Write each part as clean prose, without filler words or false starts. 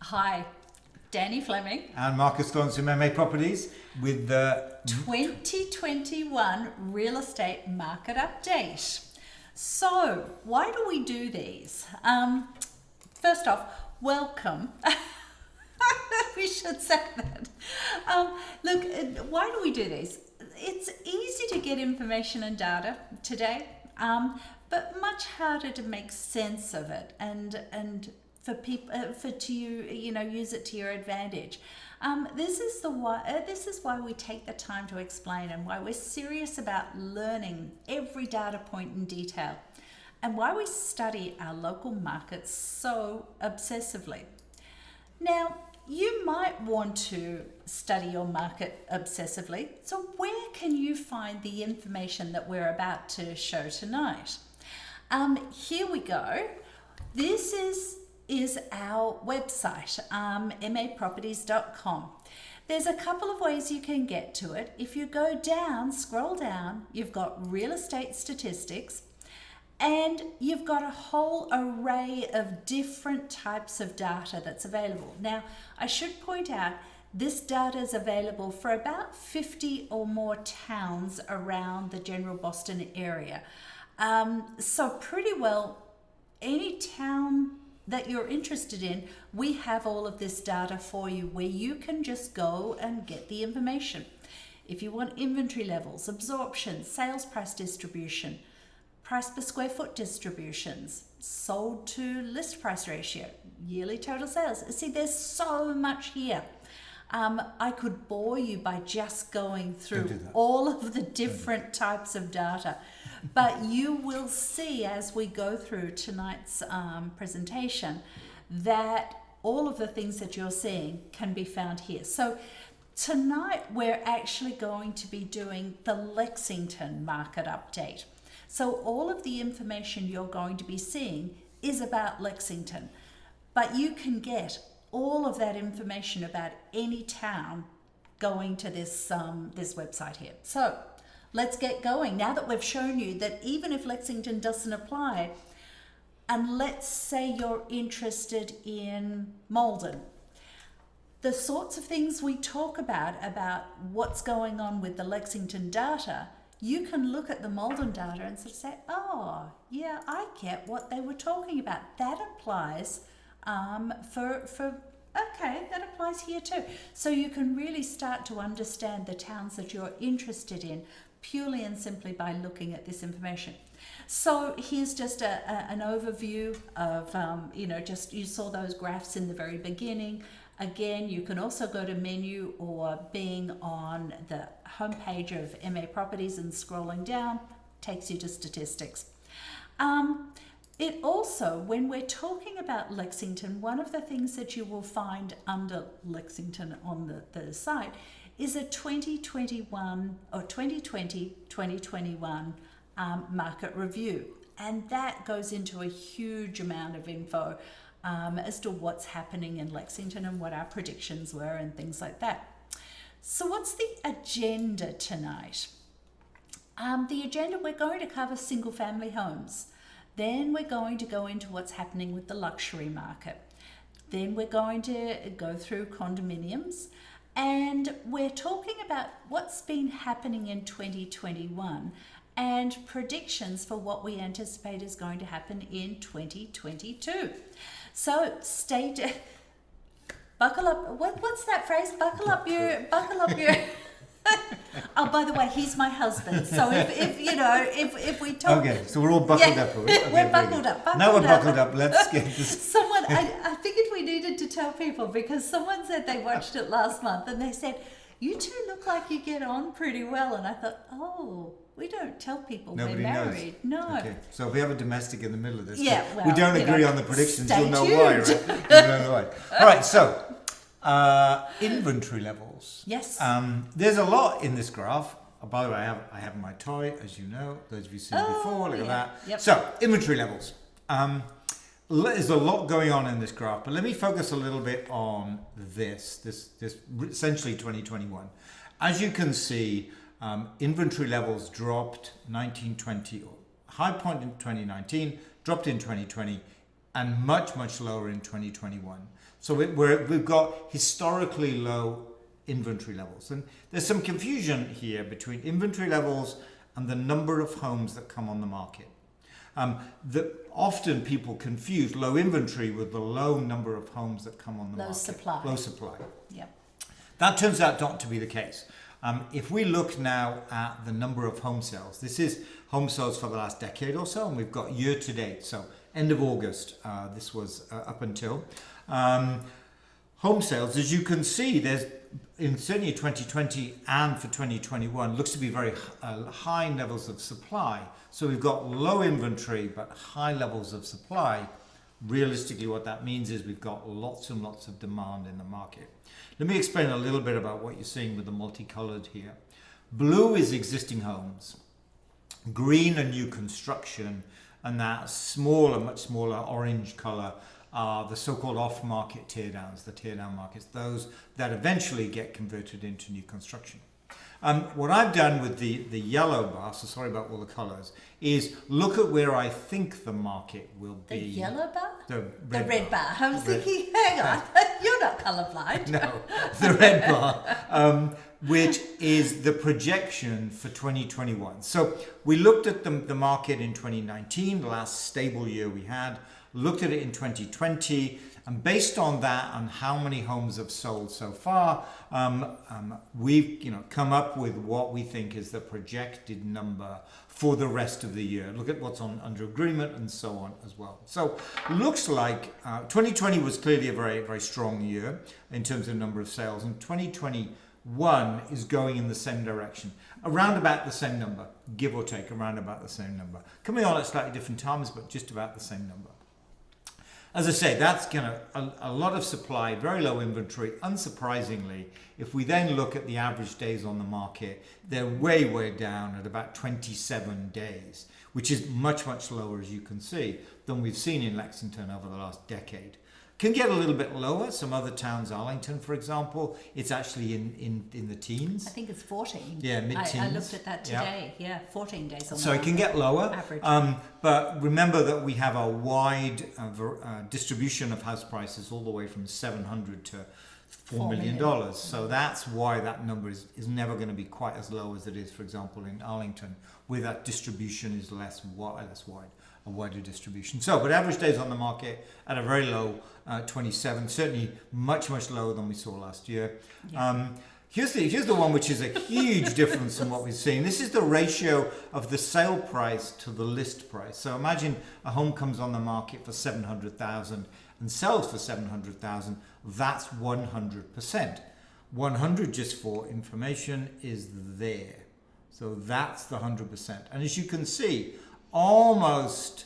Hi, Danny Fleming. And Marcus Lawrence from MA Properties with the 2021 Real Estate Market Update. So, why do we do these? First off, welcome. We should say that. Look, why do we do these? It's easy to get information and data today, but much harder to make sense of it and for people use it to your advantage. This is why we take the time to explain and why we're serious about learning every data point in detail and why we study our local markets so obsessively. Now, you might want to study your market obsessively, so where can you find the information that we're about to show tonight? Here we go. This is our website, maproperties.com. There's a couple of ways you can get to it. If you go down, scroll down, you've got real estate statistics, and you've got a whole array of different types of data that's available. Now, I should point out, this data is available for about 50 or more towns around the general Boston area. So pretty well, any town that you're interested in, we have all of this data for you where you can just go and get the information. If you want inventory levels, absorption, sales price distribution, price per square foot distributions, sold to list price ratio, yearly total sales. See, there's so much here. I could bore you by just going through all of the different types of data, but you will see as we go through tonight's presentation that all of the things that you're seeing can be found here. So tonight we're actually going to be doing the Lexington market update. So all of the information you're going to be seeing is about Lexington, but you can get all of that information about any town going to this website here. So let's get going. Now that we've shown you that even if Lexington doesn't apply, and let's say you're interested in Malden, the sorts of things we talk about what's going on with the Lexington data, you can look at the Malden data and sort of say, oh, yeah, I get what they were talking about. That applies okay, that applies here too. So you can really start to understand the towns that you're interested in purely and simply by looking at this information. So here's just an overview of, you saw those graphs in the very beginning. Again, you can also go to menu or being on the homepage of MA Properties and scrolling down takes you to statistics. It also, when we're talking about Lexington, one of the things that you will find under Lexington on the site is a 2021 or 2020-2021 market review. And that goes into a huge amount of info as to what's happening in Lexington and what our predictions were and things like that. So what's the agenda tonight? The agenda, we're going to cover single family homes. Then we're going to go into what's happening with the luxury market. Then we're going to go through condominiums. And we're talking about what's been happening in 2021 and predictions for what we anticipate is going to happen in 2022. So stay tuned. Buckle up. What's that phrase? Buckle up your. Oh, by the way, he's my husband. So if we talk. Okay, so we're all buckled up. Okay, we're buckled up. Now we're buckled up. Let's get this. I figured we needed to tell people because someone said they watched it last month and they said, "You two look like you get on pretty well." And I thought, oh, we don't tell people Nobody we're married. knows. No. Okay. So if we have a domestic in the middle of this, yeah, well, we don't agree on the predictions. Stay You'll know tuned. why, right? You'll know why. All right. So inventory levels. Yes. There's a lot in this graph. Oh, by the way, I have my toy, as you know. Those of you seen it before, look at that. Yep. So inventory levels. There's a lot going on in this graph, but let me focus a little bit on this essentially 2021. As you can see, inventory levels dropped 1920, high point in 2019, dropped in 2020, and much, much lower in 2021. So we've got historically low inventory levels. And there's some confusion here between inventory levels and the number of homes that come on the market. Often people confuse low inventory with the low number of homes that come on the market. Low supply. Yep. That turns out not to be the case. If we look now at the number of home sales, this is home sales for the last decade or so, and we've got year to date. So end of August, this was up until. Home sales, as you can see, there's in certainly 2020 and for 2021 looks to be very high levels of supply. So we've got low inventory but high levels of supply. Realistically, what that means is we've got lots and lots of demand in the market. Let me explain a little bit about what you're seeing with the multicolored here. Blue is existing homes, green are new construction, and that smaller, much smaller orange color are the so-called off-market teardowns, the teardown markets, those that eventually get converted into new construction. What I've done with the yellow bar, so sorry about all the colors, is look at where I think the market will be. The yellow bar? The red bar. I was thinking, hang on, you're not colorblind. No, the red bar, which is the projection for 2021. So we looked at the market in 2019, the last stable year we had, looked at it in 2020, and based on that and how many homes have sold so far, we've come up with what we think is the projected number for the rest of the year. Look at what's under agreement and so on as well. So looks like 2020 was clearly a very, very strong year in terms of number of sales, and 2021 is going in the same direction, around about the same number, give or take, around about the same number. Coming on at slightly different times, but just about the same number. As I say, that's a lot of supply, very low inventory. Unsurprisingly, if we then look at the average days on the market, they're way, way down at about 27 days, which is much, much lower, as you can see, than we've seen in Lexington over the last decade. Can get a little bit lower. Some other towns, Arlington, for example, it's actually in the teens. I think it's 14. Yeah, mid-teens. I looked at that today. Yeah, 14 days on So it can get lower. Average. But remember that we have a wide distribution of house prices all the way from $700 to $4 million. So that's why that number is never going to be quite as low as it is, for example, in Arlington, where that distribution is less wide, a wider distribution. So, but average days on the market at a very low 27, certainly much, much lower than we saw last year. Yeah. Here's the one which is a huge difference from what we've seen. This is the ratio of the sale price to the list price. So imagine a home comes on the market for $700,000 and sells for $700,000. That's 100%. 100, just for information, is there. So that's the 100%. And as you can see, almost,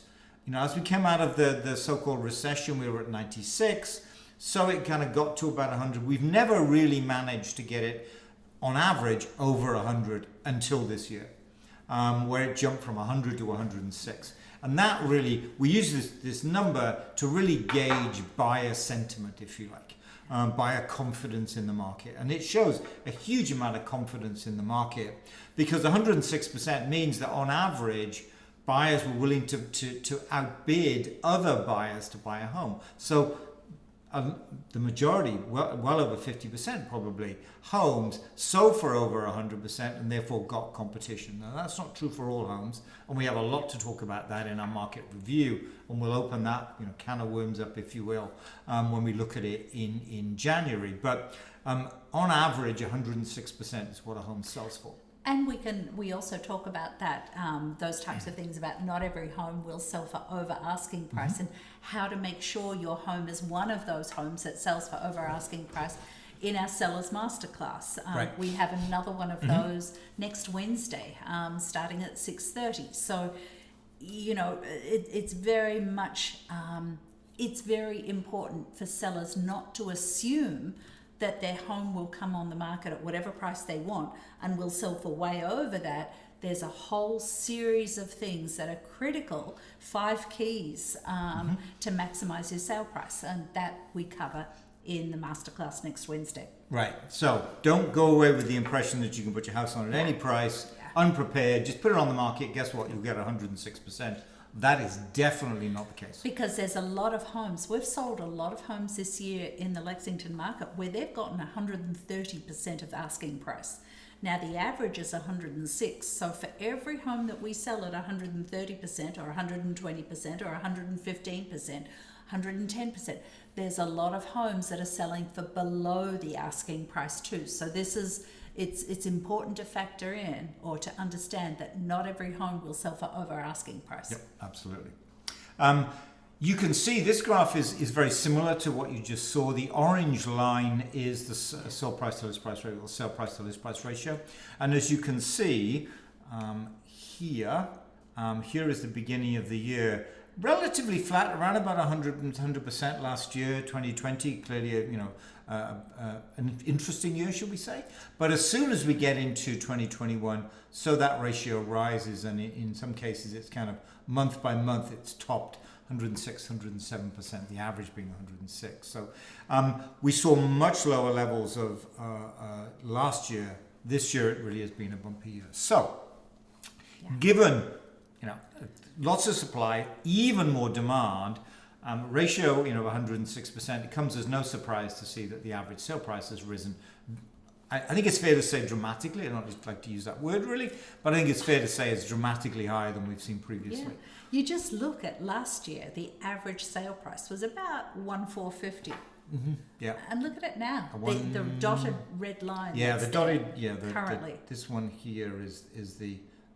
as we came out of the so-called recession, we were at 96. So it kind of got to about 100. We've never really managed to get it on average over 100 until this year, where it jumped from 100 to 106. And that really, we use this number to really gauge buyer sentiment, if you like, buyer confidence in the market. And it shows a huge amount of confidence in the market, because 106% means that on average, buyers were willing to outbid other buyers to buy a home. So the majority, well over 50% probably, homes sold for over 100% and therefore got competition. Now that's not true for all homes, and we have a lot to talk about that in our market review, and we'll open that can of worms up, if you will, when we look at it in January. But on average, 106% is what a home sells for. And we also talk about that, those types of things about not every home will sell for over asking price, and how to make sure your home is one of those homes that sells for over asking price in our Sellers Masterclass. Right. We have another one of those next Wednesday, starting at 6:30. So, it's very much, it's very important for sellers not to assume that their home will come on the market at whatever price they want and will sell for way over that. There's a whole series of things that are critical, 5 keys to maximize your sale price, and that we cover in the masterclass next Wednesday. Right, so don't go away with the impression that you can put your house on at any price, unprepared, just put it on the market, guess what, you'll get 106%. Yeah. That is definitely not the case. Because there's a lot of homes. We've sold a lot of homes this year in the Lexington market where they've gotten 130% of asking price. Now the average is 106. So for every home that we sell at 130% or 120% or 115%, 110%, there's a lot of homes that are selling for below the asking price too. So this is, it's important to factor in or to understand that not every home will sell for over asking price. Yep, absolutely. You can see this graph is very similar to what you just saw. The orange line is the sold price to list price ratio, or sell price to list price ratio. And as you can see here is the beginning of the year. Relatively flat, around about 100% last year, 2020, clearly an interesting year, should we say. But as soon as we get into 2021, so that ratio rises, and in some cases it's kind of month by month, it's topped 106, 107%, the average being 106. So we saw much lower levels of last year. This year it really has been a bumpy year. So given lots of supply, even more demand, ratio of 106%, it comes as no surprise to see that the average sale price has risen. I think it's fair to say dramatically. I don't like to use that word really, but I think it's fair to say it's dramatically higher than we've seen previously. Yeah. You just look at last year, the average sale price was about 1,450. Mm-hmm. Yeah. And look at it now. The dotted red line. Yeah, the dotted. Yeah, currently. This one here is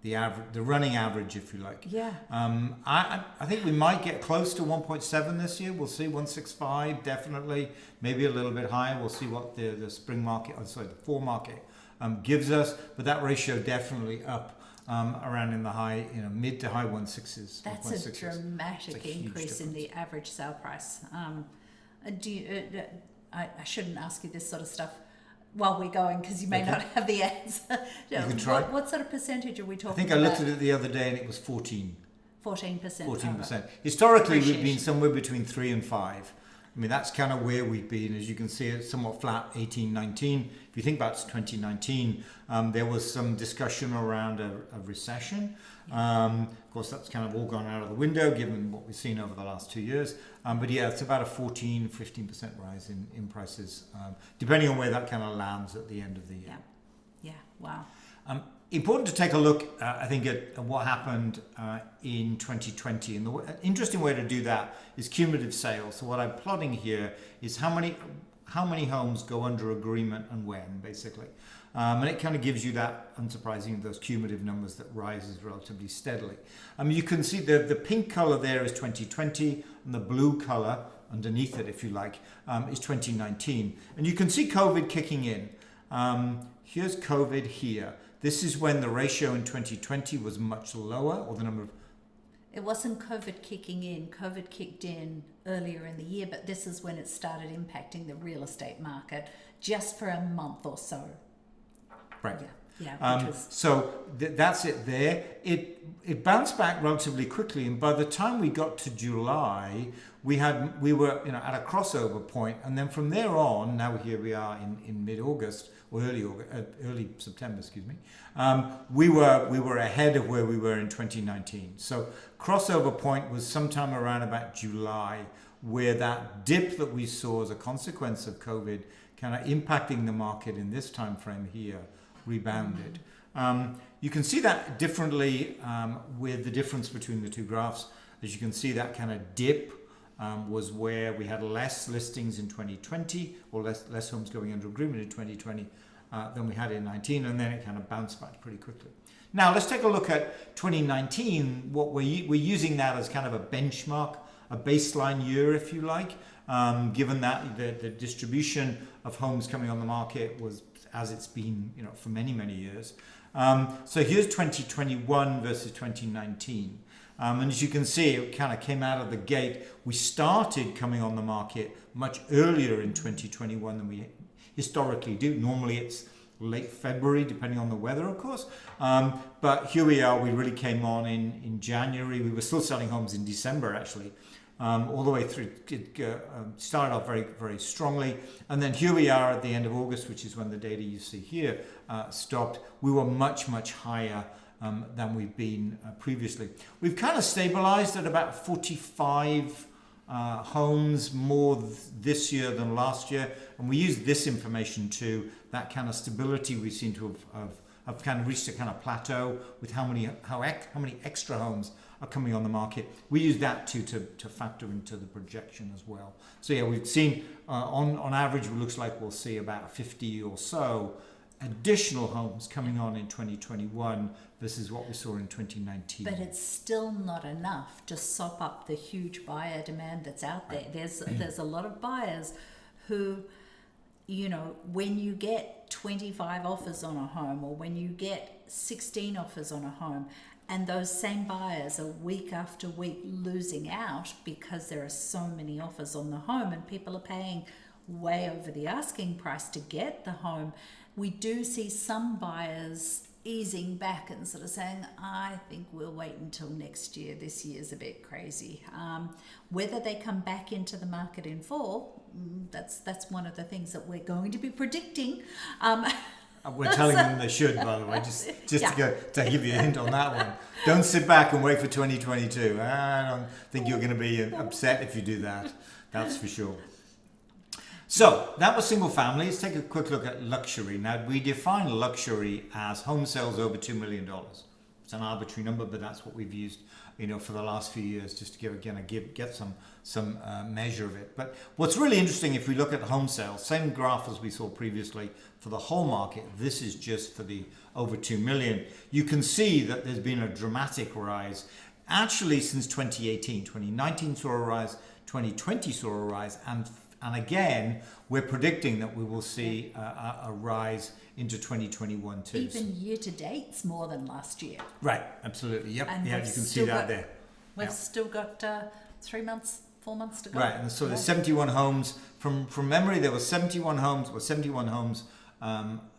the average, the running average, if you like. Yeah. I think we might get close to 1.7 this year. We'll see 165 definitely, maybe a little bit higher. We'll see what the spring market, the fall market gives us. But that ratio definitely up around in the high, mid to high 160s. That's a dramatic increase in the average sale price. I shouldn't ask you this sort of stuff while we're going, because you may not have the answer. You can try. What sort of percentage are we talking about? I think I looked at it the other day and it was 14. 14%. 14%. Historically, we've been somewhere between 3 and 5. I mean, that's kind of where we've been. As you can see, it's somewhat flat, 18, 19. If you think back to 2019, there was some discussion around a recession. Of course, that's kind of all gone out of the window, given what we've seen over the last 2 years. But yeah, it's about a 14, 15% rise in prices, depending on where that kind of lands at the end of the year. Yeah, wow. Important to take a look, I think, at what happened in 2020. And the interesting way to do that is cumulative sales. So what I'm plotting here is how many homes go under agreement and when, basically. And it kind of gives you that, unsurprising, those cumulative numbers that rises relatively steadily. You can see the pink color there is 2020, and the blue color underneath it, if you like, is 2019. And you can see COVID kicking in. Here's COVID here. This is when the ratio in 2020 was much lower, or the number of... It wasn't COVID kicking in. COVID kicked in earlier in the year, but this is when it started impacting the real estate market, just for a month or so. Right. Yeah. So that's it there. It bounced back relatively quickly, and by the time we got to July, we were at a crossover point, and then from there on, now here we are in mid-August or early September, excuse me. We were ahead of where we were in 2019. So crossover point was sometime around about July, where that dip that we saw as a consequence of COVID kind of impacting the market in this time frame here rebounded. You can see that differently with the difference between the two graphs. As you can see, that kind of dip was where we had less listings in 2020, or less homes going under agreement in 2020 than we had in 19, and then it kind of bounced back pretty quickly. Now let's take a look at 2019. What we're using that as kind of a benchmark, a baseline year, if you like, given that the distribution of homes coming on the market was as it's been, for many, many years. So here's 2021 versus 2019. And as you can see, it kind of came out of the gate. We started coming on the market much earlier in 2021 than we historically do. Normally it's late February, depending on the weather, of course. But here we are, we really came on in January. We were still selling homes in December, actually. All the way through, it started off very, very strongly. And then here we are at the end of August, which is when the data you see here stopped. We were much, much higher than we've been previously. We've kind of stabilized at about 45 homes more this year than last year, and we use this information to that kind of stability. We seem to have kind of reached a kind of plateau with how many extra homes are coming on the market. We use that to factor into the projection as well. So yeah, we've seen on average, it looks like we'll see about 50 or so additional homes coming on in 2021 versus what we saw in 2019. But it's still not enough to sop up the huge buyer demand that's out there. There's a lot of buyers who, when you get 25 offers on a home, or when you get 16 offers on a home, and those same buyers are week after week losing out because there are so many offers on the home and people are paying way over the asking price to get the home, we do see some buyers easing back and sort of saying, I think we'll wait until next year. This year's a bit crazy. Whether they come back into the market in fall, that's one of the things that we're going to be predicting. We're telling them they should, by the way, just to give you a hint on that one. Don't sit back and wait for 2022. I don't think you're going to be upset if you do that. That's for sure. So that was single family. Let's take a quick look at luxury. Now, we define luxury as home sales over $2 million. It's an arbitrary number, but that's what we've used, for the last few years, just to get some measure of it. But what's really interesting, if we look at home sales, same graph as we saw previously for the whole market, this is just for the over 2 million. You can see that there's been a dramatic rise. Actually, since 2018, 2019 saw a rise, 2020 saw a rise, and again, we're predicting that we will see a rise into 2021 too. Even year to date's more than last year. Right, absolutely. Yep. And yeah, you can see that there. We've still got 4 months to go. Right, and so there's 71 homes. From memory, there were 71 homes,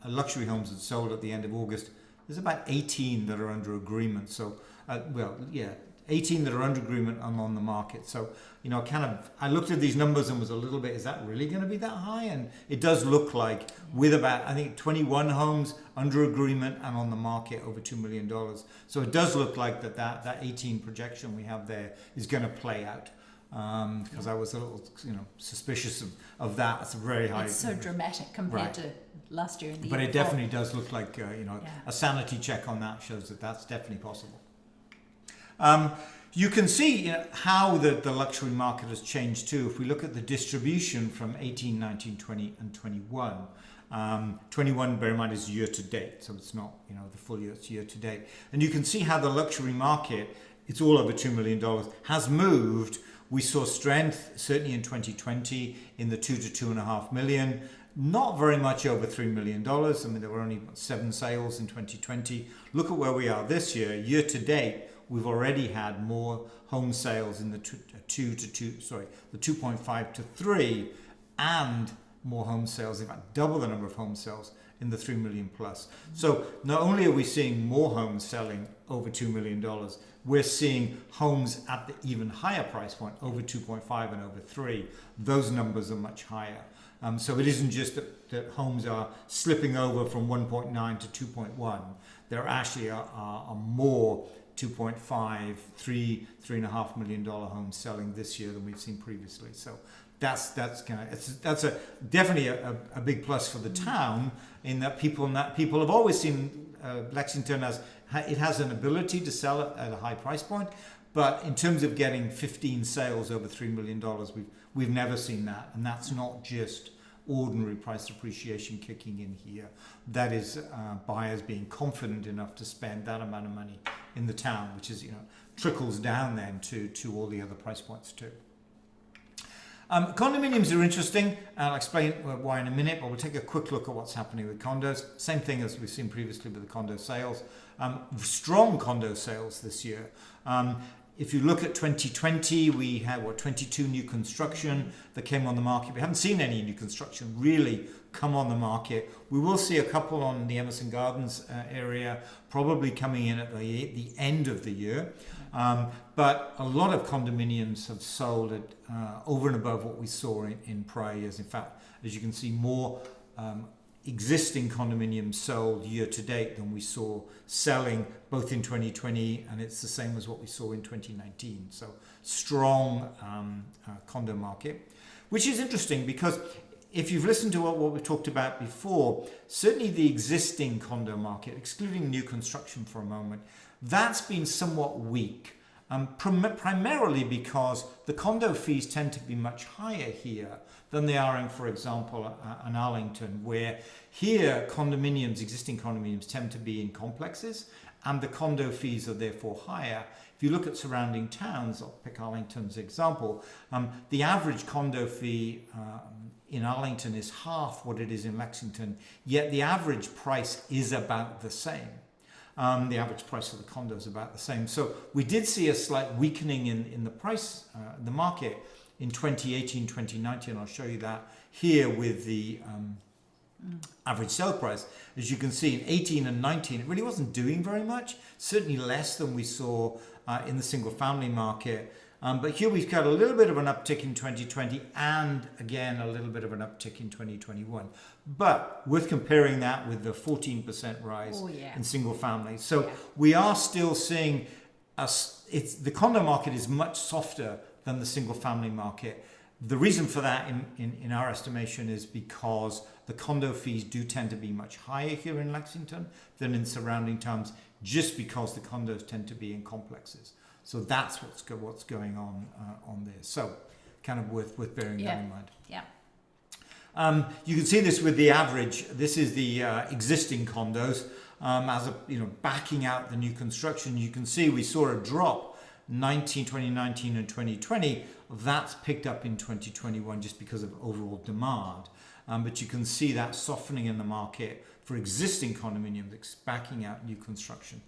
luxury homes that sold at the end of August. There's about 18 that are under agreement. So, 18 that are under agreement and on the market. So, I looked at these numbers and was a little bit, is that really going to be that high? And it does look like with about, I think, 21 homes under agreement and on the market over $2 million. So it does look like that 18 projection we have there is going to play out. Because I was a little, suspicious of that. It's a very high. It's so dramatic compared to last year and the year But it before. definitely does look like, a sanity check on that shows that that's definitely possible. You can see how the luxury market has changed too. If we look at the distribution from 18, 19, 20 and 21. 21, bear in mind, is year to date. So it's not, the full year, it's year to date. And you can see how the luxury market, it's all over $2 million, has moved. We saw strength, certainly in 2020, in the 2 to 2.5 million. Not very much over $3 million. I mean, there were only 7 sales in 2020. Look at where we are this year. Year to date, we've already had more home sales in the 2.5 to 3, and more home sales, in fact, double the number of home sales in the 3 million plus. So not only are we seeing more homes selling over $2 million, we're seeing homes at the even higher price point, over 2.5 and over 3. Those numbers are much higher. So it isn't just that homes are slipping over from 1.9 to 2.1. There actually are more 2.5, 3, $3.5 million have selling this year than we've seen previously. So that's definitely a big plus for the town, in that people have always seen Lexington as it has an ability to sell at a high price point, but in terms of getting 15 sales over $3 million, we've never seen that, and that's not just ordinary price appreciation kicking in here. That is buyers being confident enough to spend that amount of money in the town, which is trickles down then to all the other price points too. Condominiums are interesting. I'll explain why in a minute, but we'll take a quick look at what's happening with condos. Same thing as we've seen previously with the condo sales. Strong condo sales this year. If you look at 2020, we had 22 new construction that came on the market. We haven't seen any new construction really come on the market. We will see a couple on the Emerson Gardens area, probably coming in at the end of the year. But a lot of condominiums have sold at over and above what we saw in prior years. In fact, as you can see, more existing condominiums sold year to date than we saw selling both in 2020, and it's the same as what we saw in 2019. So strong condo market, which is interesting because if you've listened to what we talked about before, certainly the existing condo market, excluding new construction for a moment, that's been somewhat weak. Primarily because the condo fees tend to be much higher here than they are in, for example, in Arlington, where here condominiums, existing condominiums, tend to be in complexes, and the condo fees are therefore higher. If you look at surrounding towns, I'll pick Arlington's example, the average condo fee in Arlington is half what it is in Lexington, yet the average price is about the same. The average price of the condo is about the same. So we did see a slight weakening in the price, the market in 2018, 2019. I'll show you that here with the average sale price. As you can see in 18 and 19, it really wasn't doing very much, certainly less than we saw in the single family market. But here we've got a little bit of an uptick in 2020 and again a little bit of an uptick in 2021. But worth comparing that with the 14% rise in single family. So we are still seeing the condo market is much softer than the single family market. The reason for that in our estimation is because the condo fees do tend to be much higher here in Lexington than in surrounding towns, just because the condos tend to be in complexes. So that's what's going on there. So kind of worth bearing that in mind. Yeah. You can see this with the average. This is the existing condos backing out the new construction. You can see we saw a drop 2019 and 2020. That's picked up in 2021 just because of overall demand. But you can see that softening in the market for existing condominiums, backing out new construction.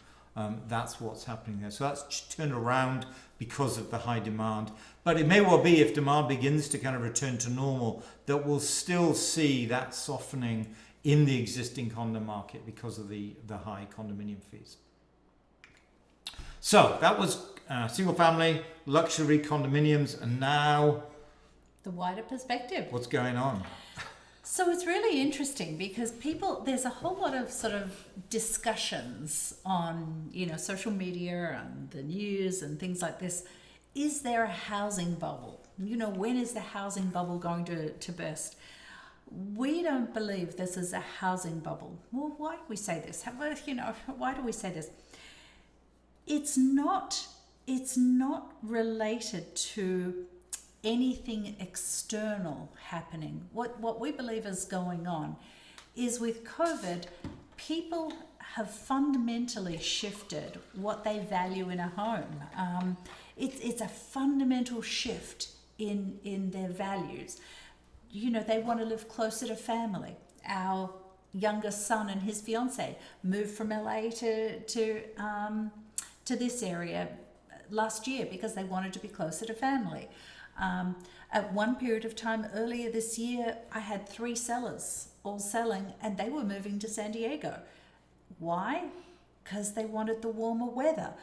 That's what's happening there. So that's turned around because of the high demand. But it may well be, if demand begins to kind of return to normal, that we'll still see that softening in the existing condo market because of the high condominium fees. So that was single family, luxury condominiums, and now the wider perspective. What's going on? So it's really interesting because there's a whole lot of sort of discussions on, social media and the news and things like this. Is there a housing bubble? When is the housing bubble going to burst? We don't believe this is a housing bubble. Well, why do we say this? Why do we say this? It's not related to anything external happening. What we believe is going on is with COVID, people have fundamentally shifted what they value in a home. It's a fundamental shift in their values. They want to live closer to family. Our youngest son and his fiance moved from LA to this area last year because they wanted to be closer to family. At one period of time earlier this year, I had 3 sellers all selling, and they were moving to San Diego. Why? Because they wanted the warmer weather.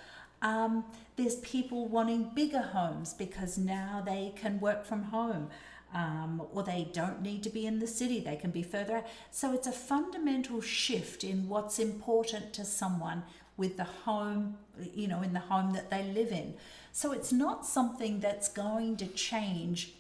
There's people wanting bigger homes because now they can work from home, or they don't need to be in the city. They can be further out. So it's a fundamental shift in what's important to someone with the home, in the home that they live in. So it's not something that's going to change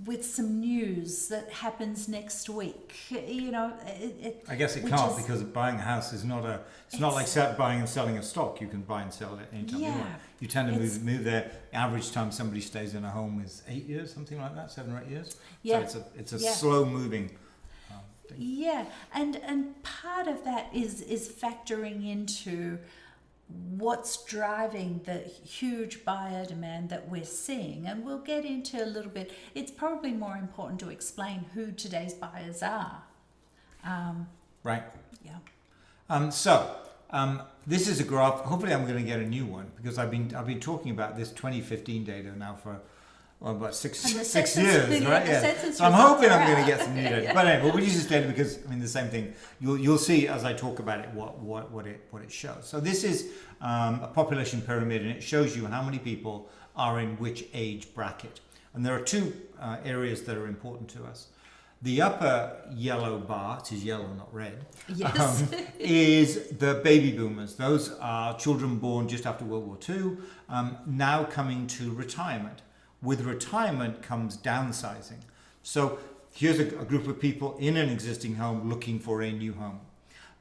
with some news that happens next week. I guess it can't, because buying a house is not it's not like buying and selling a stock. You can buy and sell it anytime you want. You tend to move there. The average time somebody stays in a home is 8 years, something like that, 7 or 8 years. Yeah. So it's a slow moving thing. Yeah, and part of that is factoring into what's driving the huge buyer demand that we're seeing. And we'll get into a little bit. It's probably more important to explain who today's buyers are. Right. Yeah. This is a graph. Hopefully I'm going to get a new one, because I've been talking about this 2015 data now for about six years, right? Yeah. So I'm hoping I'm going to get some new data. But anyway, we'll use this data because the same thing. You'll see as I talk about it what it shows. So this is a population pyramid, and it shows you how many people are in which age bracket. And there are 2 areas that are important to us. The upper yellow bar, it is yellow, not red, Yes. is the baby boomers. Those are children born just after World War II, now coming to retirement. With retirement comes downsizing. So here's a group of people in an existing home looking for a new home.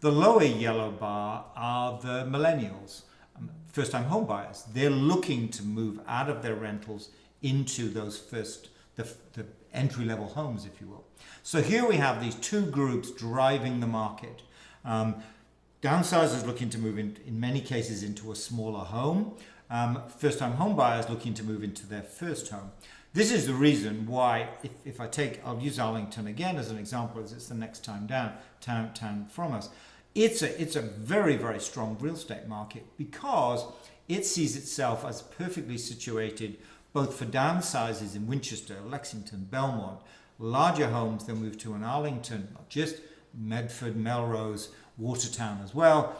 The lower yellow bar are the millennials, first-time home buyers. They're looking to move out of their rentals into those the entry-level homes, if you will. So here we have these two groups driving the market. Downsizers looking to move in many cases into a smaller home. First-time home buyers looking to move into their first home. This is the reason why, if I'll use Arlington again as an example, as it's the next town from us. It's a very, very strong real estate market because it sees itself as perfectly situated both for downsizes in Winchester, Lexington, Belmont, larger homes they'll move to in Arlington, not just Medford, Melrose, Watertown as well,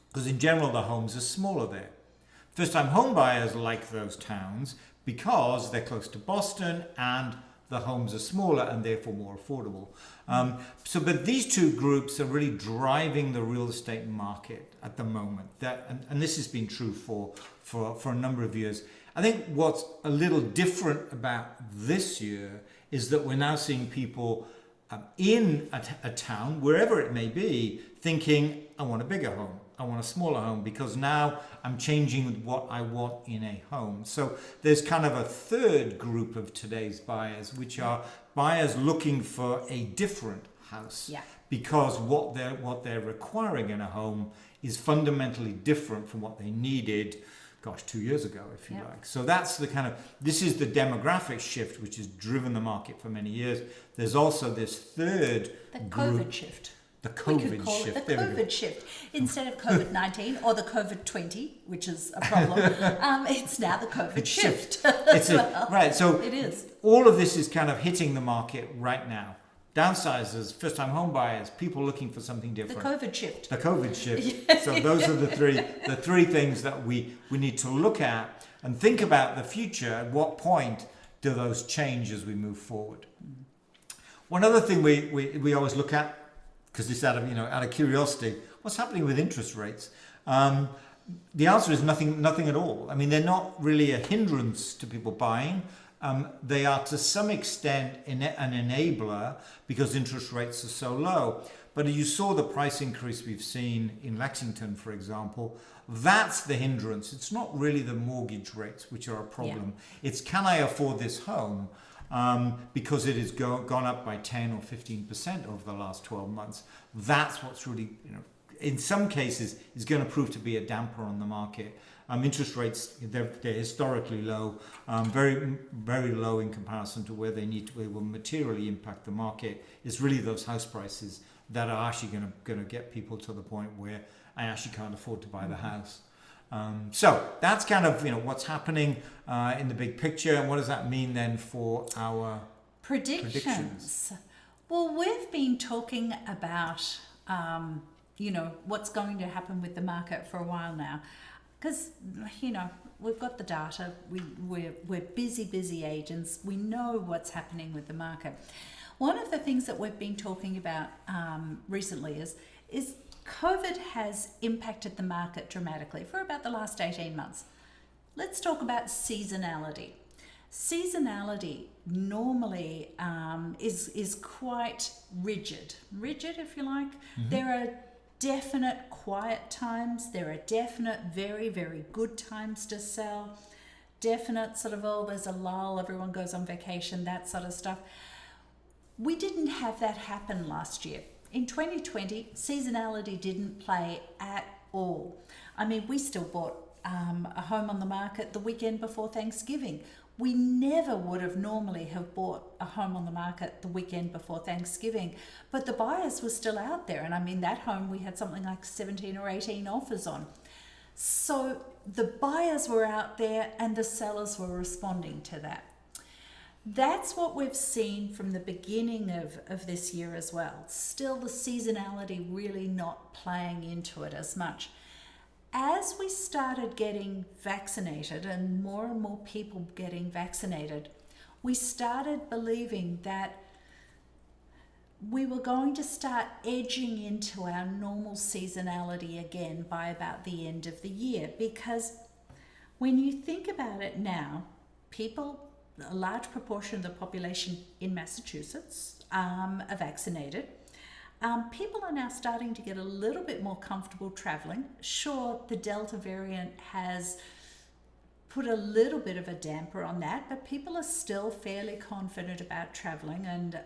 because in general the homes are smaller there. First-time home buyers like those towns because they're close to Boston and the homes are smaller and therefore more affordable. But these two groups are really driving the real estate market at the moment. And this has been true for a number of years. I think what's a little different about this year is that we're now seeing people in a town, wherever it may be, thinking, I want a bigger home. I want a smaller home because now I'm changing what I want in a home. So there's kind of a third group of today's buyers, which are buyers looking for a different house. Yeah. Because what they're requiring in a home is fundamentally different from what they needed, 2 years ago, if you like. So that's this is the demographic shift which has driven the market for many years. There's also this third group. COVID shift. The COVID shift. It the COVID shift. Instead of COVID-19 or the COVID-20, which is a problem, it's now the COVID shift. Right, so it is. All of this is kind of hitting the market right now. Downsizers, first-time home buyers, people looking for something different. The COVID shift. The COVID shift. So those are the three things that we need to look at and think about the future. At what point do those change as we move forward? One other thing we always look at, because this out of curiosity, what's happening with interest rates? The answer is nothing at all. I mean, they're not really a hindrance to people buying. They are to some extent an enabler because interest rates are so low. But you saw the price increase we've seen in Lexington, for example. That's the hindrance. It's not really the mortgage rates which are a problem. Yeah. It's can I afford this home? Because it has gone up by 10 or 15% over the last 12 months. That's what's really, in some cases, is going to prove to be a damper on the market. Interest rates, they're historically low, very, very low in comparison to where they will materially impact the market. It's really those house prices that are actually going to get people to the point where I actually can't afford to buy the house. So that's kind of what's happening in the big picture, and what does that mean then for our predictions? Well, we've been talking about what's going to happen with the market for a while now, because we've got the data. We're busy agents. We know what's happening with the market. One of the things that we've been talking about recently is COVID has impacted the market dramatically for about the last 18 months. Let's talk about seasonality. Seasonality normally is quite rigid if you like. Mm-hmm. There are definite quiet times. There are definite very, very good times to sell. Definite there's a lull, everyone goes on vacation, that sort of stuff. We didn't have that happen last year. In 2020, seasonality didn't play at all. I mean, we still bought a home on the market the weekend before Thanksgiving. We never would have normally have bought a home on the market the weekend before Thanksgiving, but the buyers were still out there. And I mean, that home we had something like 17 or 18 offers on. So the buyers were out there and the sellers were responding to that. That's what we've seen from the beginning of this year as well. Still the seasonality really not playing into it as much. As we started getting vaccinated and more people getting vaccinated, we started believing that we were going to start edging into our normal seasonality again by about the end of the year, because when you think about it now, a large proportion of the population in Massachusetts are vaccinated. People are now starting to get a little bit more comfortable traveling. Sure, the Delta variant has put a little bit of a damper on that, but people are still fairly confident about traveling and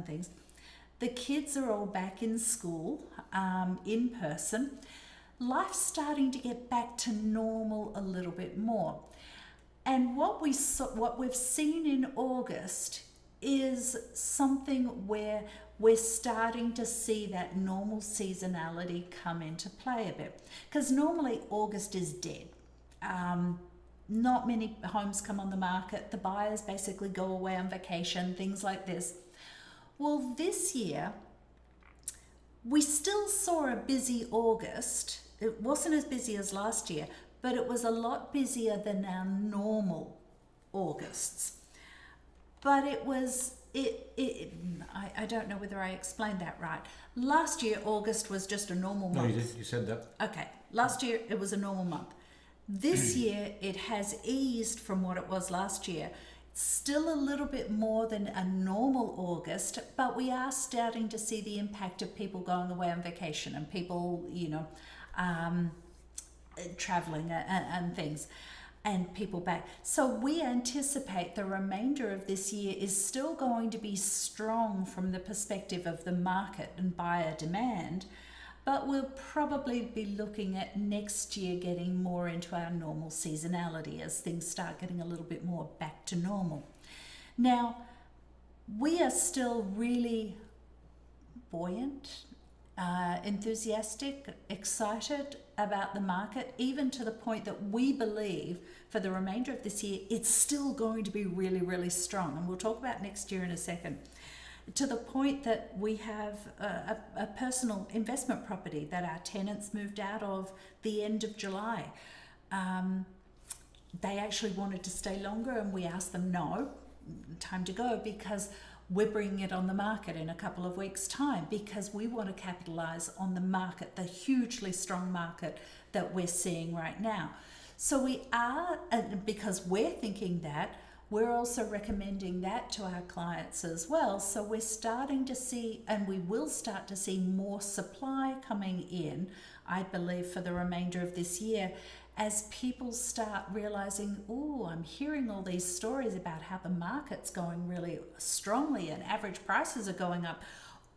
things. The kids are all back in school, in person. Life's starting to get back to normal a little bit more. And what we've seen in August is something where we're starting to see that normal seasonality come into play a bit. Because normally August is dead. Not many homes come on the market. The buyers basically go away on vacation, things like this. Well, this year, we still saw a busy August. It wasn't as busy as last year, but it was a lot busier than our normal Augusts. But I don't know whether I explained that right. Last year, August was just a normal month. No, you did. You said that. Okay. Last year, it was a normal month. This year, it has eased from what it was last year. Still a little bit more than a normal August, but we are starting to see the impact of people going away on vacation and people, traveling and things, and people back. So we anticipate the remainder of this year is still going to be strong from the perspective of the market and buyer demand, but we'll probably be looking at next year getting more into our normal seasonality as things start getting a little bit more back to normal. Now, we are still really buoyant, enthusiastic, excited about the market, even to the point that we believe for the remainder of this year, it's still going to be really, really strong. And we'll talk about next year in a second. To the point that we have a personal investment property that our tenants moved out of the end of July. They actually wanted to stay longer, and we asked them, no, time to go, because we're bringing it on the market in a couple of weeks' time, because we want to capitalize on the market, the hugely strong market that we're seeing right now. So we are, because we're thinking that, we're also recommending that to our clients as well. So we're starting to see, and we will start to see, more supply coming in, I believe, for the remainder of this year, as people start realizing, oh, I'm hearing all these stories about how the market's going really strongly and average prices are going up.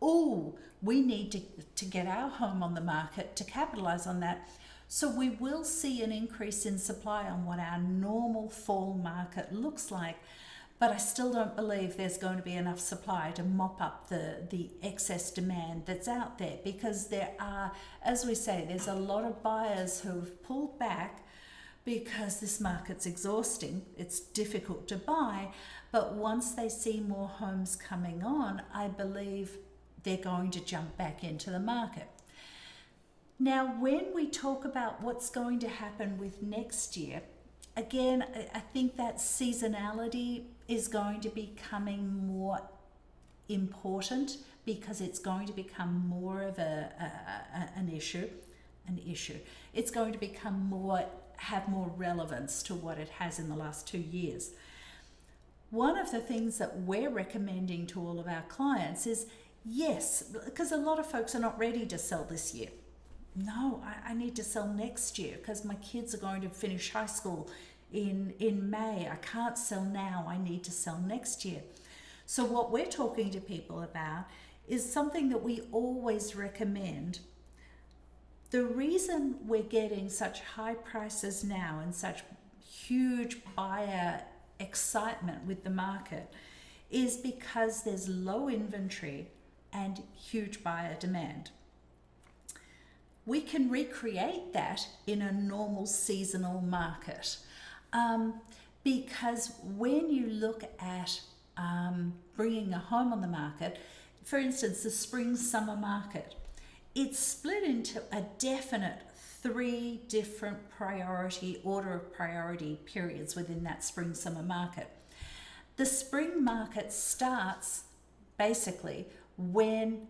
Oh, we need to get our home on the market to capitalize on that. So we will see an increase in supply on what our normal fall market looks like, but I still don't believe there's going to be enough supply to mop up the excess demand that's out there, because there are, as we say, there's a lot of buyers who've pulled back because this market's exhausting. It's difficult to buy, but once they see more homes coming on, I believe they're going to jump back into the market. Now, when we talk about what's going to happen with next year, again, I think that seasonality is going to be becoming more important, because it's going to become more of an issue. It's going to become have more relevance to what it has in the last 2 years. One of the things that we're recommending to all of our clients is, yes, because a lot of folks are not ready to sell this year. No, I need to sell next year because my kids are going to finish high school in May. I can't sell now. I need to sell next year. So what we're talking to people about is something that we always recommend. The reason we're getting such high prices now and such huge buyer excitement with the market is because there's low inventory and huge buyer demand. We can recreate that in a normal seasonal market, because when you look at bringing a home on the market, for instance, the spring-summer market, it's split into a definite 3 different order of priority periods within that spring-summer market. The spring market starts basically when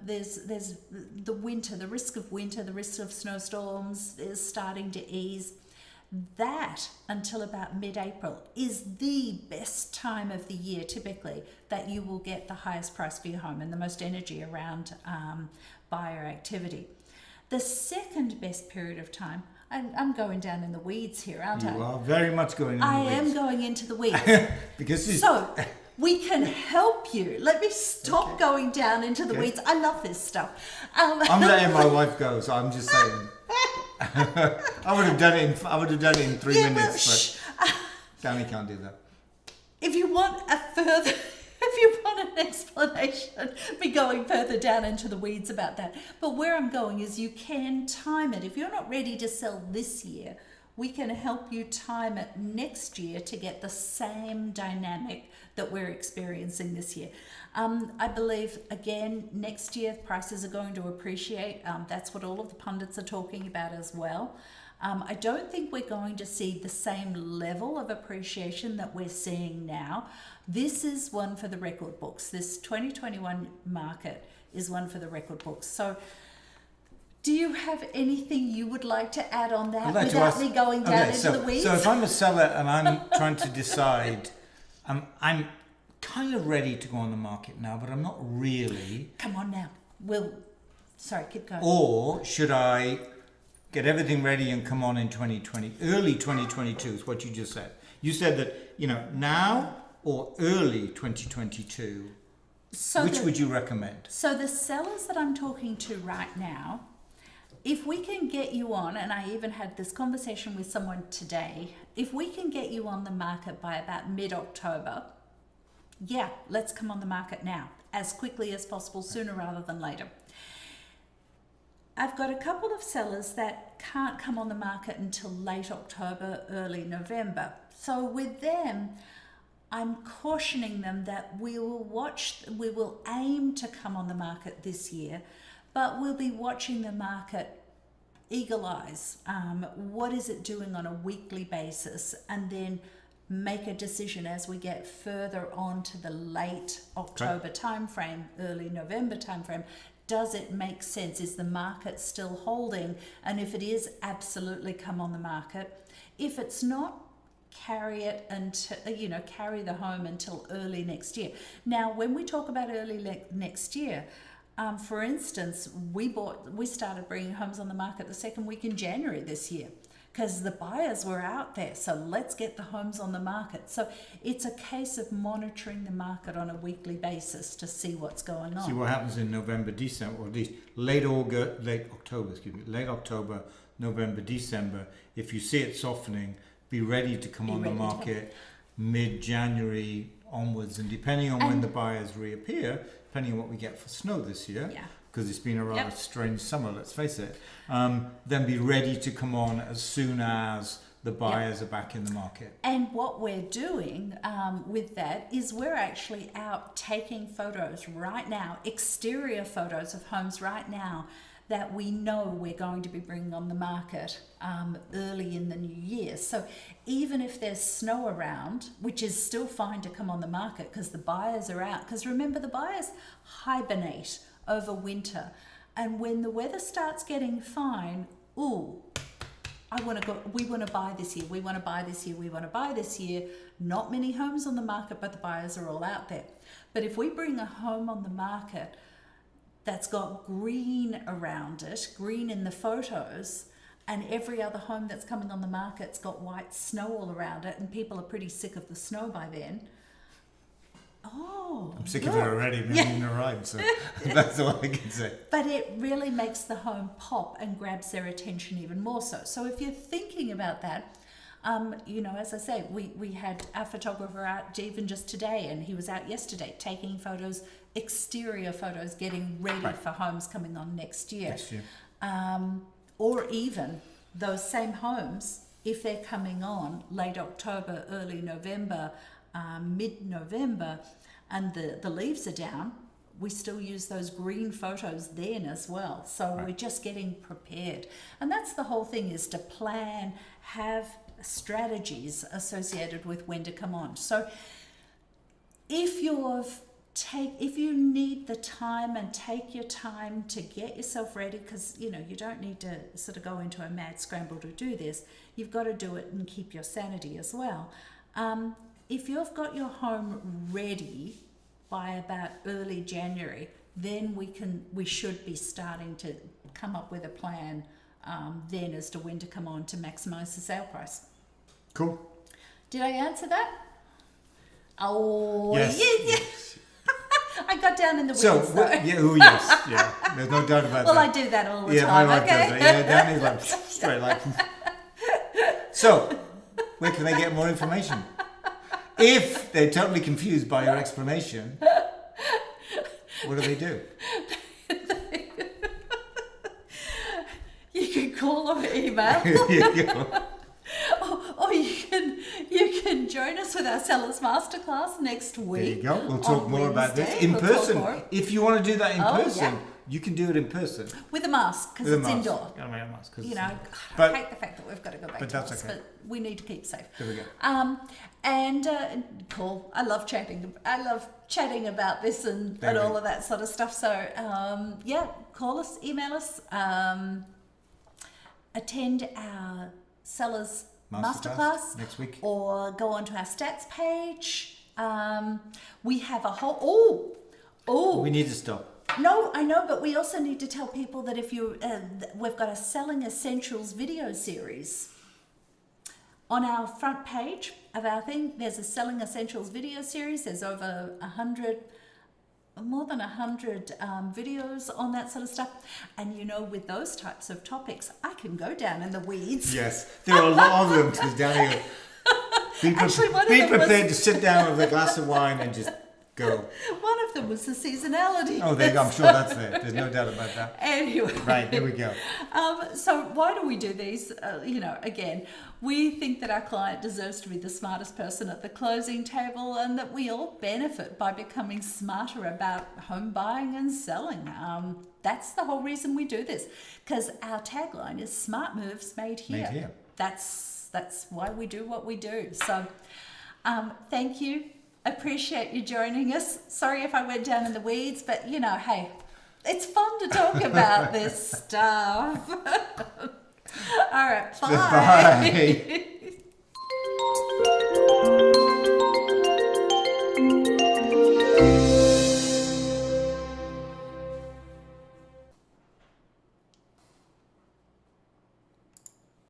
there's the winter, the risk of winter, the risk of snowstorms is starting to ease. That until about mid-April is the best time of the year typically that you will get the highest price for your home and the most energy around buyer activity. The second best period of time, I'm going down in the weeds here, aren't I? You are very much going in the weeds. I am going into the weeds. Because so we can help you. Let me stop going down into the weeds. I love this stuff. I'm letting my wife go, so I'm just saying. I would have done it in 3 minutes, but Danny can't do that. If you want an explanation, be going further down into the weeds about that. But where I'm going is you can time it. If you're not ready to sell this year, we can help you time it next year to get the same dynamic that we're experiencing this year. I believe, again, next year prices are going to appreciate. That's what all of the pundits are talking about as well. I don't think we're going to see the same level of appreciation that we're seeing now. This is one for the record books. This 2021 market is one for the record books. So do you have anything you would like to add on that without me going down into the weeds? So if I'm a seller and I'm trying to decide, I'm kind of ready to go on the market now, but I'm not really. Come on now. Sorry, keep going. Or should I get everything ready and come on in 2020, early 2022 is what you just said. You said that, now or early 2022, which would you recommend? So the sellers that I'm talking to right now, if we can get you on, and I even had this conversation with someone today, if we can get you on the market by about mid-October, let's come on the market now, as quickly as possible, sooner rather than later. I've got a couple of sellers that can't come on the market until late October, early November. So with them, I'm cautioning them that we will aim to come on the market this year, but we'll be watching the market eagle eyes. What is it doing on a weekly basis? And then make a decision as we get further on to the late October timeframe, early November timeframe. Does it make sense? Is the market still holding? And if it is, absolutely come on the market. If it's not, carry it until, carry the home until early next year. Now, when we talk about early next year, for instance, we started bringing homes on the market the second week in January this year because the buyers were out there. So let's get the homes on the market. So it's a case of monitoring the market on a weekly basis to see what's going on. See what happens in November, December, or at least late October, November, December. If you see it softening, be ready to come on the market mid-January onwards. And depending on when the buyers reappear, depending on what we get for snow this year, because it's been a rather strange summer, let's face it, then be ready to come on as soon as the buyers are back in the market. And what we're doing with that is we're actually out taking photos right now, exterior photos of homes right now that we know we're going to be bringing on the market early in the new year. So even if there's snow around, which is still fine to come on the market because the buyers are out, because remember the buyers hibernate over winter, and when the weather starts getting fine, we want to buy this year, we want to buy this year. Not many homes on the market, but the buyers are all out there. But if we bring a home on the market that's got green around it, green in the photos, and every other home that's coming on the market's got white snow all around it, and people are pretty sick of the snow by then. I'm sick of it already. We haven't even arrived, so that's all I can say. But it really makes the home pop and grabs their attention even more so. So if you're thinking about that, as I say, we had our photographer out even just today, and he was out yesterday taking photos, exterior photos, getting ready for homes coming on next year. Or even those same homes, if they're coming on late October, early November, mid-November, and the leaves are down, we still use those green photos then as well. So we're just getting prepared. And that's the whole thing, is to plan, have strategies associated with when to come on. So if you've if you need the time, and take your time to get yourself ready, because you don't need to sort of go into a mad scramble to do this. You've got to do it and keep your sanity as well. If you've got your home ready by about early January, then we should be starting to come up with a plan then as to when to come on to maximize the sale price. Cool. Did I answer that? Oh, yes. Yes. I got down in the weeds. So, yes, yeah. There's no doubt about that. Well, I do that all the time. My wife okay? does that. Yeah, Danny's like straight like. So, where can they get more information? If they're totally confused by your explanation, what do they do? You can call or email. Or you can join us with our Sellers Masterclass next week. There you go. We'll talk more about this in We'll person. If you want to do that in person, you can do it in person. With a mask, because it's indoor. Gotta wear a mask. I hate the fact that we've got to go back to that's this, okay. but we need to keep safe. There we go. And cool. I love chatting. I love chatting about this and all of that sort of stuff. So call us, email us, attend our Sellers Masterclass next week, or go onto our stats page. We have a whole. We need to stop. No, I know, but we also need to tell people that if you, we've got a Selling Essentials video series on our front page of our thing. There's a Selling Essentials video series. There's over more than 100 videos on that sort of stuff. And with those types of topics, I can go down in the weeds. Yes, there are a lot of them. Because down here, be prepared to sit down with a glass of wine and just go. One of them was the seasonality. Oh, I'm sure that's there. There's no doubt about that. Anyway. Right, there we go. So why do we do these? Again, we think that our client deserves to be the smartest person at the closing table, and that we all benefit by becoming smarter about home buying and selling. That's the whole reason we do this, because our tagline is "Smart Moves Made Here." Made here. That's why we do what we do. So, thank you. Appreciate you joining us. Sorry if I went down in the weeds, but hey, it's fun to talk about this stuff. All right, bye. Bye.